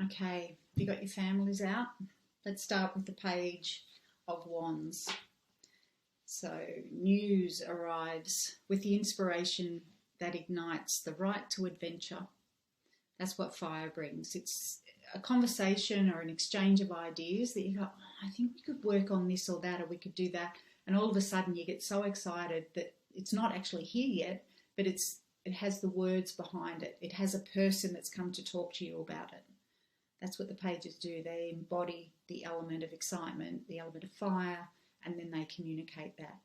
Okay, you got your families out? Let's start with the Page of Wands. So news arrives with the inspiration that ignites the right to adventure. That's what fire brings. It's a conversation or an exchange of ideas that you go, oh, I think we could work on this or that, or we could do that. And all of a sudden you get so excited that it's not actually here yet, but it has the words behind it. It has a person that's come to talk to you about it. That's what the pages do. They embody the element of excitement, the element of fire, and then they communicate that.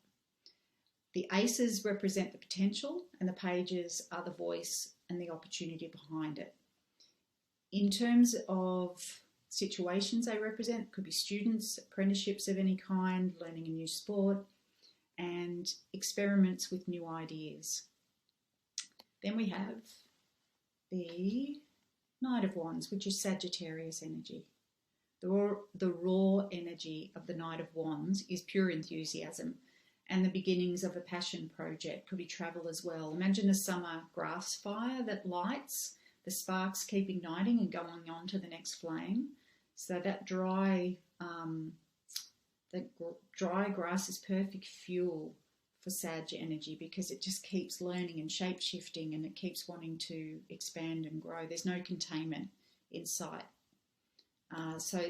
The aces represent the potential, and the pages are the voice and the opportunity behind it. In terms of situations they represent, could be students, apprenticeships of any kind, learning a new sport, and experiments with new ideas. Then we have the Knight of Wands, which is Sagittarius energy. The raw energy of the Knight of Wands is pure enthusiasm and the beginnings of a passion project. Could be travel as well. Imagine a summer grass fire that lights, the sparks keep igniting and going on to the next flame. So that dry grass is perfect fuel for Sag energy, because it just keeps learning and shape-shifting, and it keeps wanting to expand and grow. There's no containment in sight. So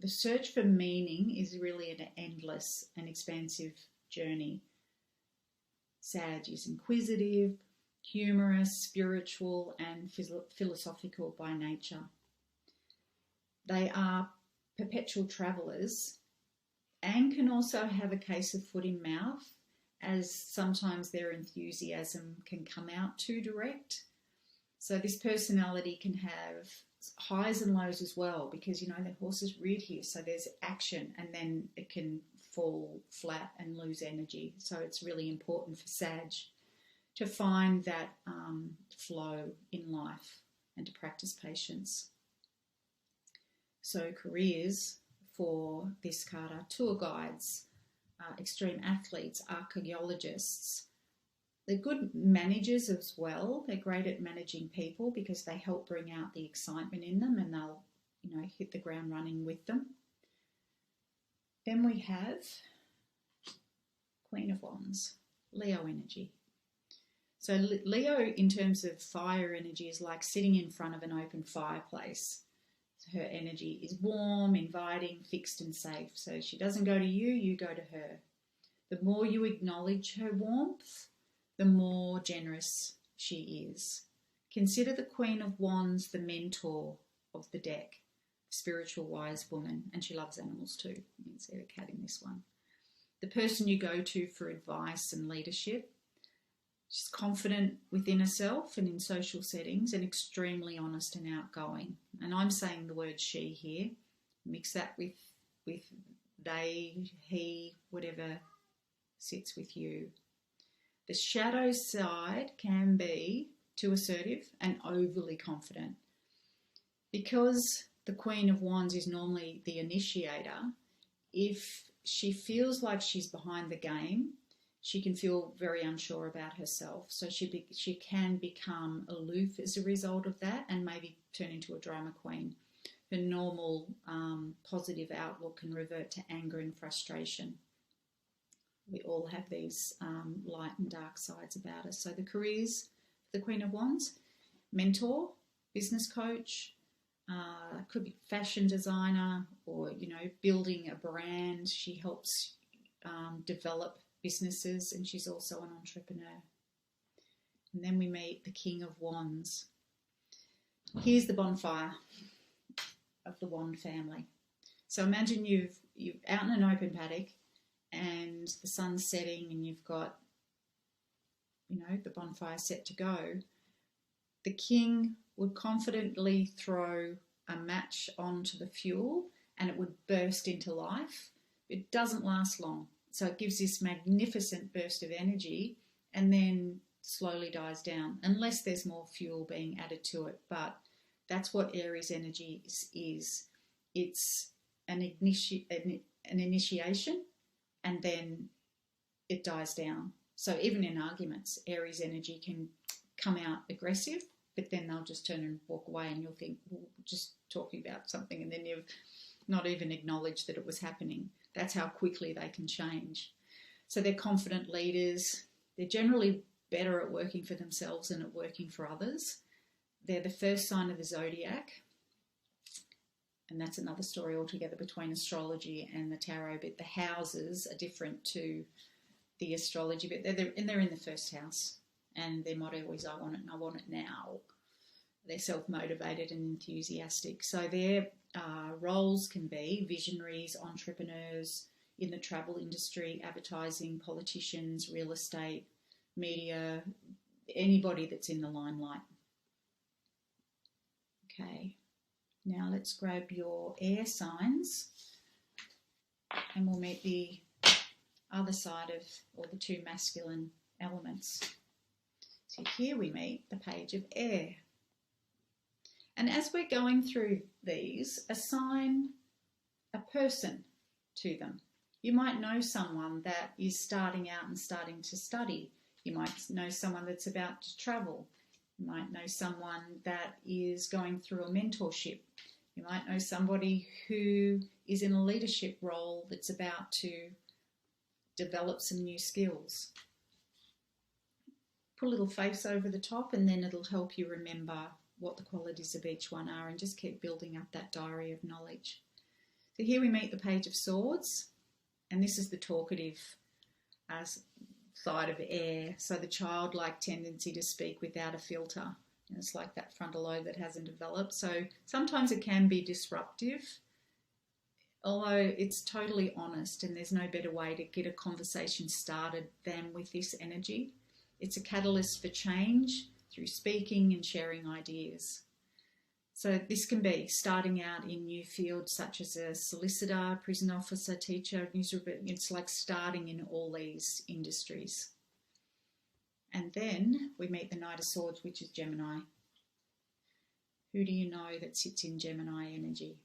the search for meaning is really an endless and expansive journey. Sag is inquisitive, humorous, spiritual, and philosophical by nature. They are perpetual travellers and can also have a case of foot in mouth, as sometimes their enthusiasm can come out too direct. So this personality can have highs and lows as well, because, you know, the horse is reared here, so there's action, and then it can fall flat and lose energy. So it's really important for Sag to find that flow in life and to practice patience. So careers for this card are tour guides, extreme athletes, archaeologists. They're good managers as well. They're great at managing people because they help bring out the excitement in them, and they'll, you know, hit the ground running with them. Then we have Queen of Wands, Leo energy. So Leo, in terms of fire energy, is like sitting in front of an open fireplace. Her energy is warm, inviting, fixed and safe. So she doesn't go to you, you go to her. The more you acknowledge her warmth, the more generous she is. Consider the Queen of Wands the mentor of the deck, spiritual wise woman, and she loves animals too. You can see the cat in this one. The person you go to for advice and leadership. She's confident within herself and in social settings, and extremely honest and outgoing. And I'm saying the word she here. Mix that with they, he, whatever sits with you. The shadow side can be too assertive and overly confident. Because the Queen of Wands is normally the initiator, if she feels like she's behind the game, she can feel very unsure about herself. So she can become aloof as a result of that, and maybe turn into a drama queen. Her normal positive outlook can revert to anger and frustration. We all have these light and dark sides about us. So the careers, the Queen of Wands, mentor, business coach, could be fashion designer, or, you know, building a brand. She helps develop businesses, and she's also an entrepreneur. And then we meet the King of Wands. Here's the bonfire of the Wand family. So imagine you've out in an open paddock and the sun's setting, and you've got, you know, the bonfire set to go. The king would confidently throw a match onto the fuel and it would burst into life. It doesn't last long. So it gives this magnificent burst of energy and then slowly dies down, unless there's more fuel being added to it. But that's what Aries energy is. It's an initiation, and then it dies down. So even in arguments, Aries energy can come out aggressive but then they'll just turn and walk away, and you'll think, well, just talking about something, and then you've not even acknowledged that it was happening. That's how quickly they can change. So they're confident leaders. They're generally better at working for themselves than at working for others. They're the first sign of the zodiac. And that's another story altogether between astrology and the tarot. But the houses are different to the astrology. But they're in the first house. And their motto is, I want it and I want it now. They're self-motivated and enthusiastic. So their roles can be visionaries, entrepreneurs in the travel industry, advertising, politicians, real estate, media, anybody that's in the limelight. Okay, now let's grab your air signs and we'll meet the other side of, or the two masculine elements. So here we meet the page of air. And as we're going through these, assign a person to them. You might know someone that is starting out and starting to study. You might know someone that's about to travel. You might know someone that is going through a mentorship. You might know somebody who is in a leadership role that's about to develop some new skills. Put a little face over the top, and then it'll help you remember what the qualities of each one are, and just keep building up that diary of knowledge. So here we meet the Page of Swords, and this is the talkative side of air. So the childlike tendency to speak without a filter. And it's like that frontal lobe that hasn't developed. So sometimes it can be disruptive, although it's totally honest, and there's no better way to get a conversation started than with this energy. It's a catalyst for change through speaking and sharing ideas. So this can be starting out in new fields such as a solicitor, prison officer, teacher, it's like starting in all these industries. And then we meet the Knight of Swords, which is Gemini. Who do you know that sits in Gemini energy?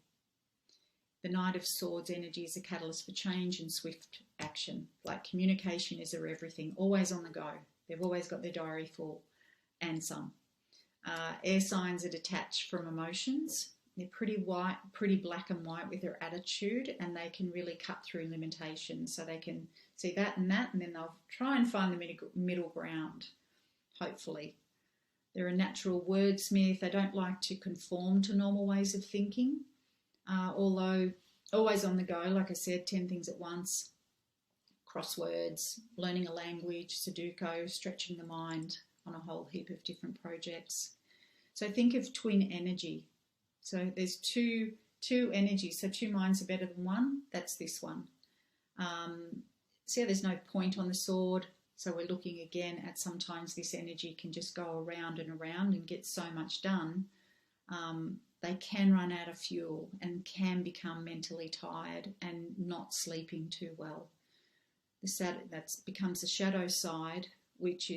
The Knight of Swords energy is a catalyst for change and swift action. Like communication is their everything, always on the go. They've always got their diary full, and some. Air signs are detached from emotions. They're pretty white, pretty black and white with their attitude, and they can really cut through limitations. So they can see that, and then they'll try and find the middle ground, hopefully. They're a natural wordsmith. They don't like to conform to normal ways of thinking, although always on the go, like I said, 10 things at once, crosswords, learning a language, Sudoku, stretching the mind on a whole heap of different projects. So think of twin energy. So there's two energies, so two minds are better than one. That's this one. See how there's no point on the sword? So we're looking again at sometimes this energy can just go around and around and get so much done. They can run out of fuel and can become mentally tired and not sleeping too well. That becomes the shadow side, which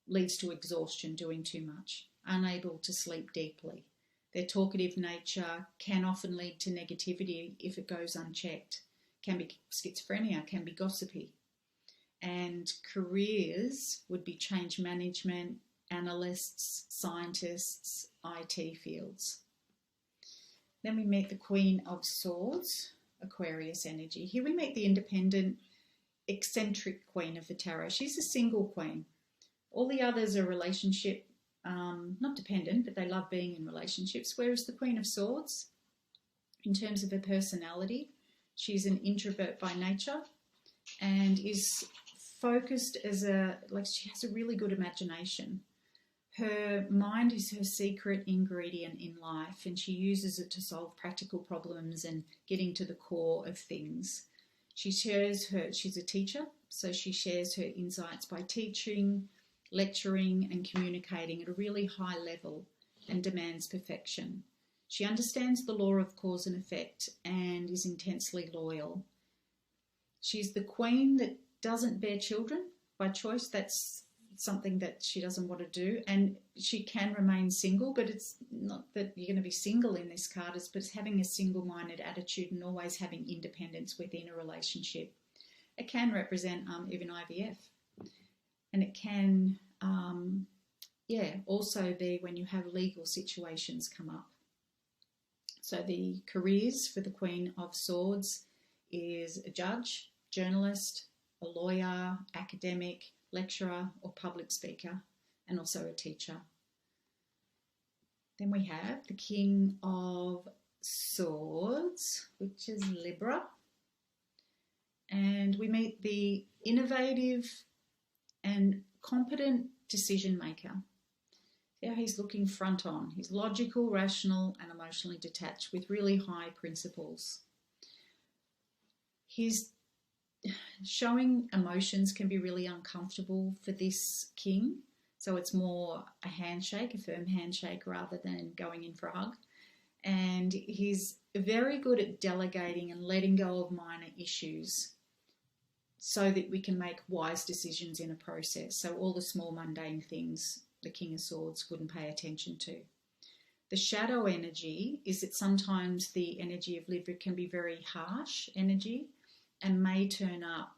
leads to exhaustion, doing too much, unable to sleep deeply. Their talkative nature can often lead to negativity if it goes unchecked. Can be schizophrenia, can be gossipy. And careers would be change management, analysts, scientists, IT fields. Then we meet the Queen of Swords, Aquarius energy. Here we meet the independent, eccentric queen of the tarot. She's a single queen. All the others are relationship, not dependent, but they love being in relationships, whereas the Queen of Swords, in terms of her personality, she's an introvert by nature and is focused she has a really good imagination. Her mind is her secret ingredient in life, and she uses it to solve practical problems and getting to the core of things. She's a teacher, so she shares her insights by teaching, lecturing and communicating at a really high level and demands perfection. She understands the law of cause and effect and is intensely loyal. She's the queen that doesn't bear children by choice. That's something that she doesn't want to do, and she can remain single, but it's not that you're going to be single in this card, but it's having a single-minded attitude and always having independence within a relationship. It can represent even IVF, and it can also be when you have legal situations come up. So the careers for the Queen of Swords is a judge, journalist, a lawyer, academic, lecturer or public speaker, and also a teacher. Then we have the King of Swords, which is Libra. And we meet the innovative and competent decision maker. Yeah, he's looking front on. He's logical, rational, and emotionally detached with really high principles. His showing emotions can be really uncomfortable for this king. So it's more a handshake, a firm handshake, rather than going in for a hug. And he's very good at delegating and letting go of minor issues so that we can make wise decisions in a process. So all the small mundane things the King of Swords wouldn't pay attention to. The shadow energy is that sometimes the energy of Libra can be very harsh energy and may turn up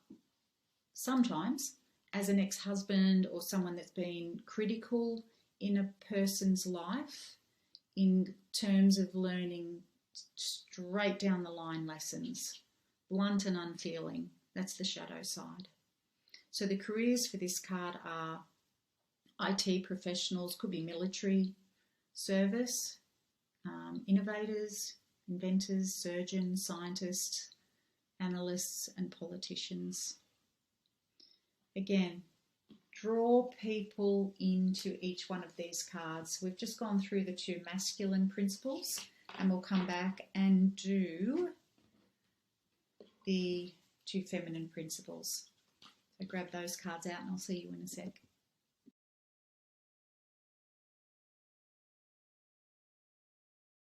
sometimes as an ex-husband or someone that's been critical in a person's life in terms of learning straight down the line lessons, blunt and unfeeling. That's the shadow side. So the careers for this card are IT professionals, could be military service, innovators, inventors, surgeons, scientists, analysts and politicians. Again, draw people into each one of these cards. We've just gone through the two masculine principles and we'll come back and do the two feminine principles. So grab those cards out and I'll see you in a sec.